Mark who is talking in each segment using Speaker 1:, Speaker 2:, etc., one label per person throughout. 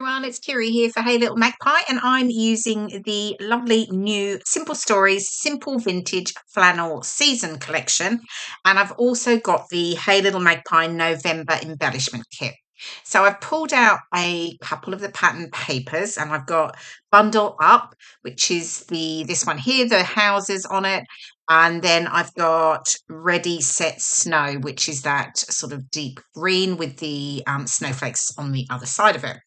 Speaker 1: Everyone, it's KIREI here for Hey Little Magpie, and I'm using the lovely new Simple Stories Simple Vintage Flannel Season collection. And I've also got the Hey Little Magpie November Embellishment kit. So I've pulled out a couple of the pattern papers, and I've got Bundle Up, which is this one here, the houses on it. And then I've got Ready Set Snow, which is that sort of deep green with the snowflakes on the other side of it.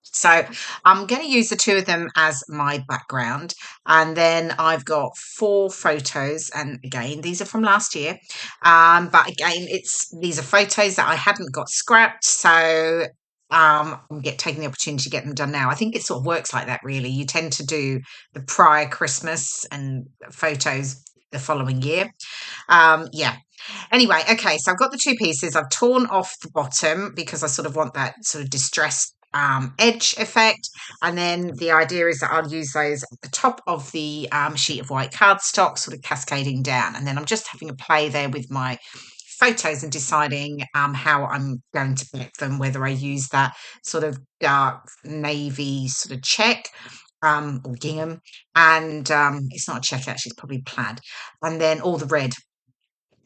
Speaker 1: So I'm going to use the two of them as my background. And then I've got four photos. And again, these are from last year. But again, these are photos that I hadn't got scrapped. So I'm taking the opportunity to get them done now. I think it sort of works like that, really. You tend to do the prior Christmas and photos the following year. Yeah. Anyway, okay, so I've got the two pieces. I've torn off the bottom because I sort of want that sort of distressed edge effect. And then the idea is that I'll use those at the top of the sheet of white cardstock, sort of cascading down. And then I'm just having a play there with my photos and deciding how I'm going to back them, whether I use that sort of dark navy sort of check or gingham. And it's not a check, actually, it's probably plaid. And then all the red,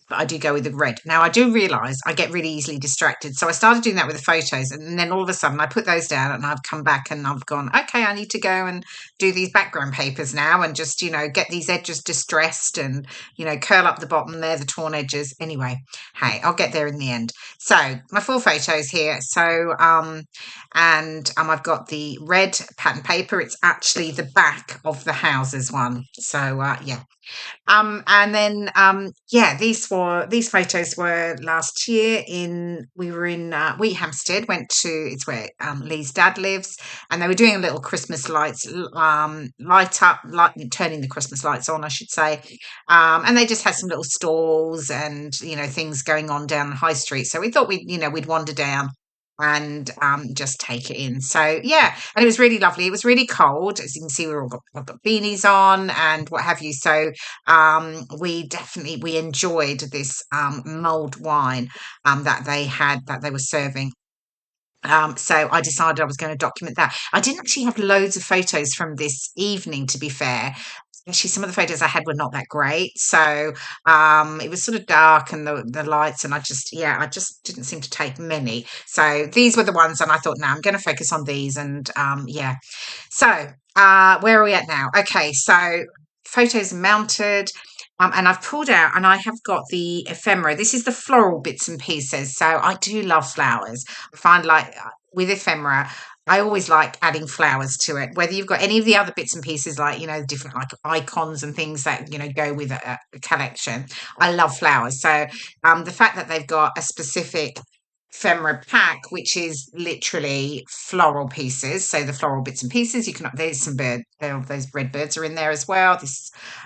Speaker 1: but I do go with the red. Now, I do realise I get really easily distracted. So I started doing that with the photos, and then all of a sudden I put those down and I've come back and I've gone, okay, I need to go and do these background papers now and just, get these edges distressed and, curl up the bottom there, the torn edges. Anyway, hey, I'll get there in the end. So my four photos here. So, I've got the red pattern paper. It's actually the back of the houses one. So, yeah. And then yeah, these photos were last year we were in Wheathampstead, it's where Lee's dad lives, and they were doing a little Christmas lights turning the Christmas lights on, I should say. And they just had some little stalls and things going on down the high street. So we thought we'd wander down and just take it in. So yeah, and it was really lovely. It was really cold, as you can see. I've got beanies on and what have you. So we enjoyed this mulled wine that they were serving. So I decided I was going to document that. I didn't actually have loads of photos from this evening, to be fair. Actually, some of the photos I had were not that great. So it was sort of dark and the lights, and I just didn't seem to take many. So these were the ones, and I thought, no, I'm going to focus on these. And yeah. So where are we at now? Okay, so photos mounted. And I've pulled out and I have got the ephemera. This is the floral bits and pieces. So I do love flowers. I find with ephemera, I always like adding flowers to it. Whether you've got any of the other bits and pieces, like, different like icons and things that, go with a collection. I love flowers. So the fact that they've got a specific ephemera pack, which is literally floral pieces. So the floral bits and pieces, there's some those red birds are in there as well.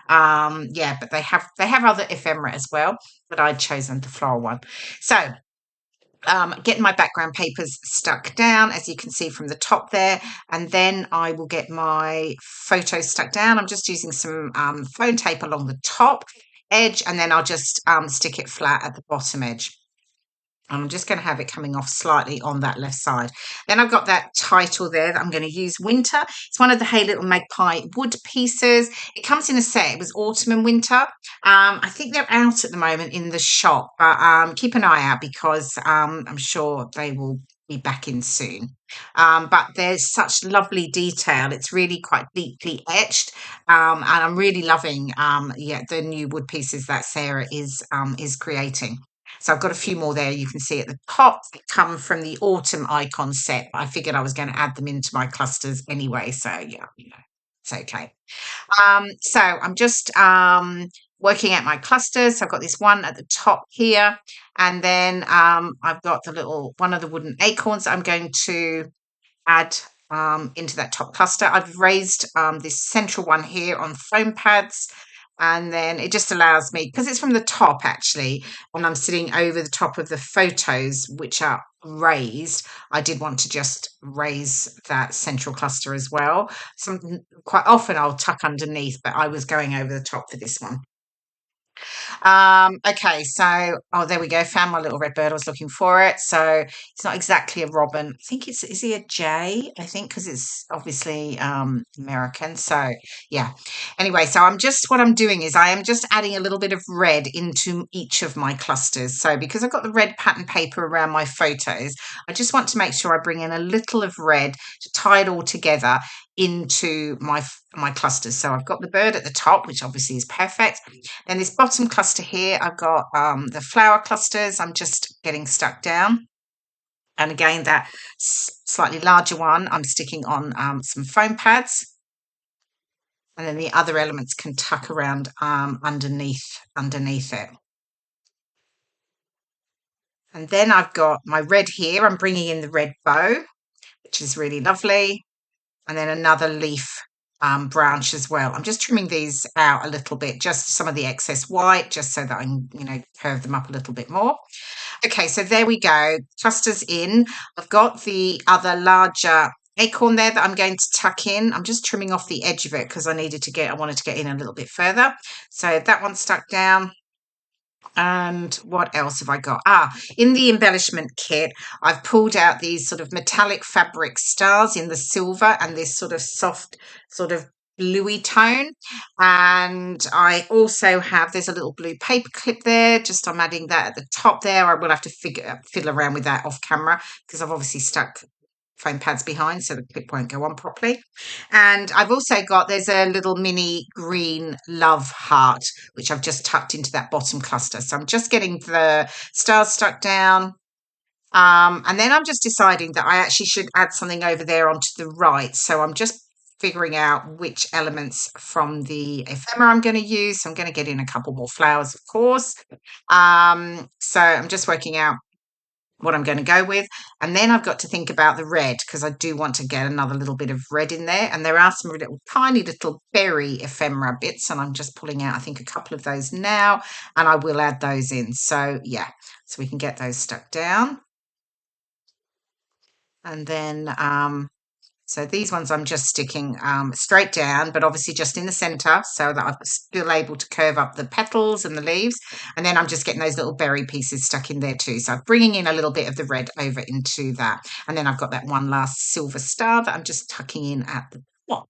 Speaker 1: Yeah, but they have other ephemera as well, but I'd chosen the floral one. So getting my background papers stuck down, as you can see from the top there, and then I will get my photos stuck down. I'm just using some phone tape along the top edge, and then I'll just stick it flat at the bottom edge. I'm just going to have it coming off slightly on that left side. Then I've got that title there that I'm going to use, Winter. It's one of the Hey Little Magpie wood pieces. It comes in a set. It was autumn and winter. I think they're out at the moment in the shop, but keep an eye out because I'm sure they will be back in soon. But there's such lovely detail. It's really quite deeply etched, and I'm really loving the new wood pieces that Sarah is creating. So I've got a few more there you can see at the top that come from the autumn icon set. I figured I was going to add them into my clusters anyway. So yeah, it's okay. So I'm just working out my clusters. So I've got this one at the top here. And then I've got one of the wooden acorns that I'm going to add into that top cluster. I've raised this central one here on foam pads. And then it just allows me, because it's from the top actually, and I'm sitting over the top of the photos, which are raised, I did want to just raise that central cluster as well. So quite often I'll tuck underneath, but I was going over the top for this one. Okay, so oh, there we go. Found my little red bird. I was looking for it. So it's not exactly a robin. I think it's is he a jay? I think because it's obviously American. So yeah. Anyway, so I'm just what I'm doing is I am just adding a little bit of red into each of my clusters. So because I've got the red pattern paper around my photos, I just want to make sure I bring in a little of red to tie it all together into my clusters. So I've got the bird at the top, which obviously is perfect. Then this bottom cluster here, I've got the flower clusters. I'm just getting stuck down. And again, that slightly larger one, I'm sticking on some foam pads. And then the other elements can tuck around underneath it. And then I've got my red here. I'm bringing in the red bow, which is really lovely. And then another leaf branch as well. I'm just trimming these out a little bit, just some of the excess white, just so that I can, curve them up a little bit more. Okay, so there we go. Clusters in. I've got the other larger acorn there that I'm going to tuck in. I'm just trimming off the edge of it because I wanted to get in a little bit further. So that one's stuck down. And what else have I got? In the embellishment kit, I've pulled out these sort of metallic fabric stars in the silver and this sort of soft, sort of bluey tone. And I also have, there's a little blue paper clip there. Just I'm adding that at the top there. I will have to fiddle around with that off camera because I've obviously stuck foam pads behind so the clip won't go on properly. And I've also got, there's a little mini green love heart, which I've just tucked into that bottom cluster. So I'm just getting the stars stuck down. And then I'm just deciding that I actually should add something over there onto the right. So I'm just figuring out which elements from the ephemera I'm going to use. So I'm going to get in a couple more flowers, of course. So I'm just working out what I'm going to go with. And then I've got to think about the red because I do want to get another little bit of red in there. And there are some little tiny little berry ephemera bits, and I'm just pulling out, I think, a couple of those now, and I will add those in. So yeah, so we can get those stuck down. And then so these ones I'm just sticking straight down, but obviously just in the centre so that I'm still able to curve up the petals and the leaves. And then I'm just getting those little berry pieces stuck in there too. So I'm bringing in a little bit of the red over into that. And then I've got that one last silver star that I'm just tucking in at the top.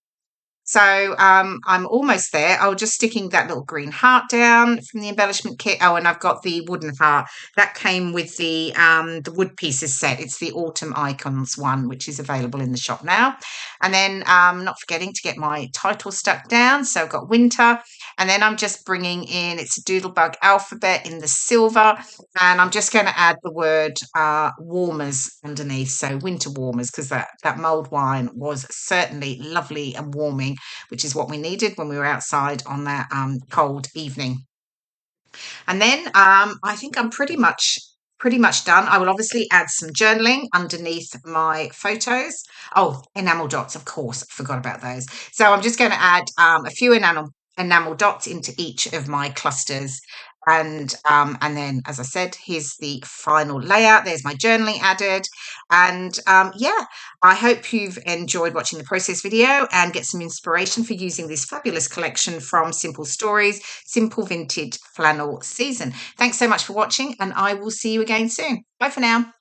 Speaker 1: So I'm almost there. I was just sticking that little green heart down from the embellishment kit. Oh, and I've got the wooden heart that came with the wood pieces set. It's the Autumn Icons one, which is available in the shop now. And then not forgetting to get my title stuck down. So I've got winter, and then I'm just bringing in, it's a Doodlebug alphabet in the silver, and I'm just going to add the word warmers underneath. So winter warmers, because that mulled wine was certainly lovely and warming, which is what we needed when we were outside on that cold evening. And then I think I'm pretty much done. I will obviously add some journaling underneath my photos. Oh, enamel dots, of course, I forgot about those. So I'm just going to add a few enamel dots into each of my clusters. And then, as I said, here's the final layout. There's my journaling added. And yeah, I hope you've enjoyed watching the process video and get some inspiration for using this fabulous collection from Simple Stories, Simple Vintage Flannel Season. Thanks so much for watching, and I will see you again soon. Bye for now.